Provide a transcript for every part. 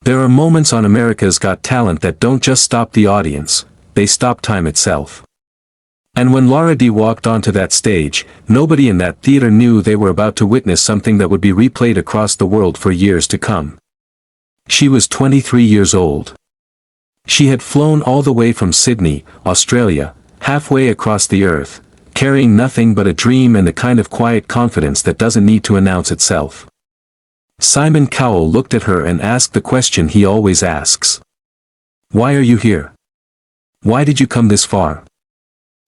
There are moments on America's Got Talent that don't just stop the audience, they stop time itself. And when Lara D walked onto that stage, nobody in that theater knew they were about to witness something that would be replayed across the world for years to come. She was 23 years old. She had flown all the way from Sydney, Australia, halfway across the earth, carrying nothing but a dream and the kind of quiet confidence that doesn't need to announce itself. Simon Cowell looked at her and asked the question he always asks. Why are you here? Why did you come this far?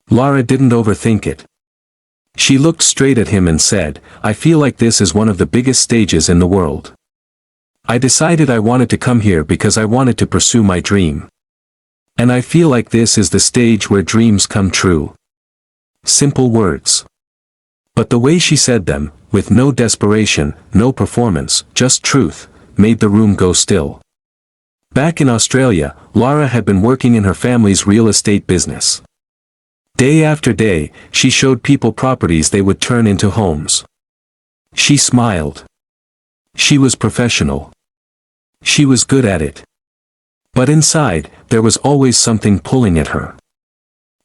Lara didn't overthink it. She looked straight at him and said, I feel like this is one of the biggest stages in the world. I decided I wanted to come here because I wanted to pursue my dream. And I feel like this is the stage where dreams come true. Simple words. But the way she said them, with no desperation, no performance, just truth, made the room go still. Back in Australia, Lara had been working in her family's real estate business. Day after day, she showed people properties they would turn into homes. She smiled. She was professional. She was good at it. But inside, there was always something pulling at her.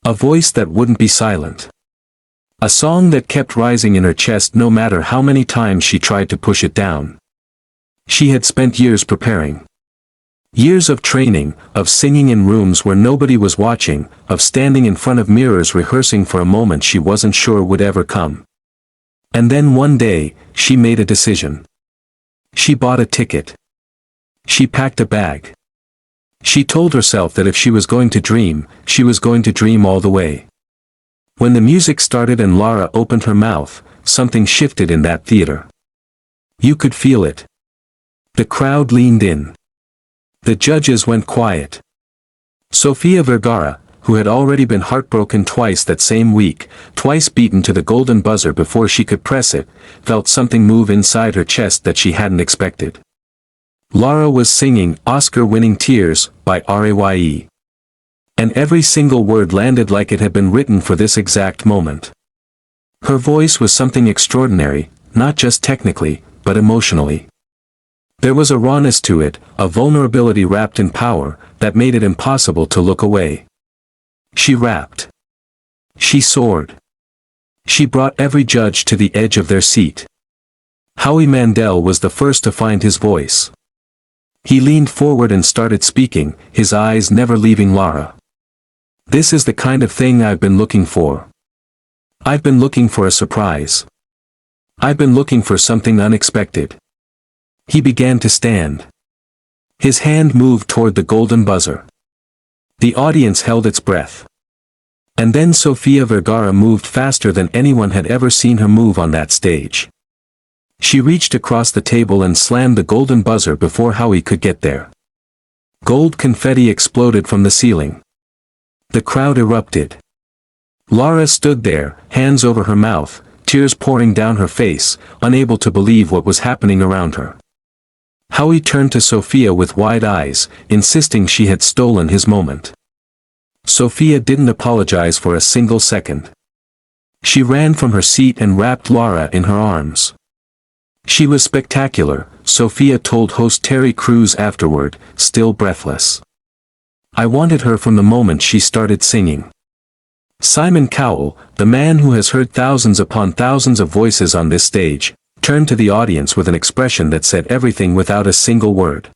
A voice that wouldn't be silent. A song that kept rising in her chest no matter how many times she tried to push it down. She had spent years preparing. Years of training, of singing in rooms where nobody was watching, of standing in front of mirrors rehearsing for a moment she wasn't sure would ever come. And then one day, she made a decision. She bought a ticket. She packed a bag. She told herself that if she was going to dream, she was going to dream all the way. When the music started and Lara opened her mouth, something shifted in that theater. You could feel it. The crowd leaned in. The judges went quiet. Sofia Vergara, who had already been heartbroken twice that same week, twice beaten to the golden buzzer before she could press it, felt something move inside her chest that she hadn't expected. Lara was singing Oscar-winning Tears by Raye. And every single word landed like it had been written for this exact moment. Her voice was something extraordinary, not just technically, but emotionally. There was a rawness to it, a vulnerability wrapped in power, that made it impossible to look away. She rapped. She soared. She brought every judge to the edge of their seat. Howie Mandel was the first to find his voice. He leaned forward and started speaking, his eyes never leaving Lara. This is the kind of thing I've been looking for. I've been looking for a surprise. I've been looking for something unexpected. He began to stand. His hand moved toward the golden buzzer. The audience held its breath. And then Sofia Vergara moved faster than anyone had ever seen her move on that stage. She reached across the table and slammed the golden buzzer before Howie could get there. Gold confetti exploded from the ceiling. The crowd erupted. Lara stood there, hands over her mouth, tears pouring down her face, unable to believe what was happening around her. Howie turned to Sofia with wide eyes, insisting she had stolen his moment. Sofia didn't apologize for a single second. She ran from her seat and wrapped Lara in her arms. She was spectacular, Sofia told host Terry Crews afterward, still breathless. I wanted her from the moment she started singing. Simon Cowell, the man who has heard thousands upon thousands of voices on this stage, turned to the audience with an expression that said everything without a single word.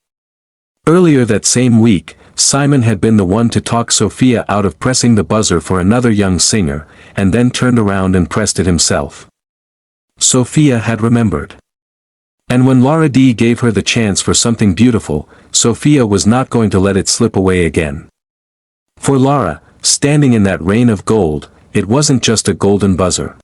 Earlier that same week, Simon had been the one to talk Sofia out of pressing the buzzer for another young singer, and then turned around and pressed it himself. Sofia had remembered. And when Lara D gave her the chance for something beautiful, Sofia was not going to let it slip away again. For Lara, standing in that rain of gold, it wasn't just a golden buzzer.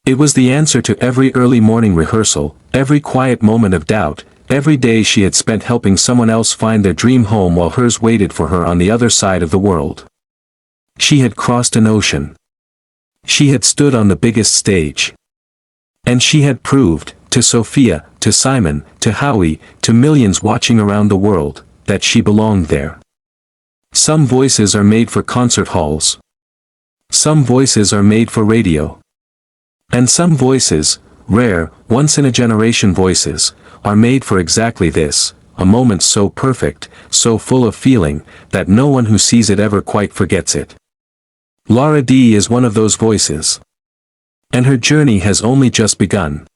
It was the answer to every early morning rehearsal, every quiet moment of doubt, every day she had spent helping someone else find their dream home while hers waited for her on the other side of the world. She had crossed an ocean. She had stood on the biggest stage. And she had proved, to Sofia, to Simon, to Howie, to millions watching around the world, that she belonged there. Some voices are made for concert halls. Some voices are made for radio. And some voices, rare, once-in-a-generation voices, are made for exactly this, a moment so perfect, so full of feeling, that no one who sees it ever quite forgets it. Lara D is one of those voices. And her journey has only just begun.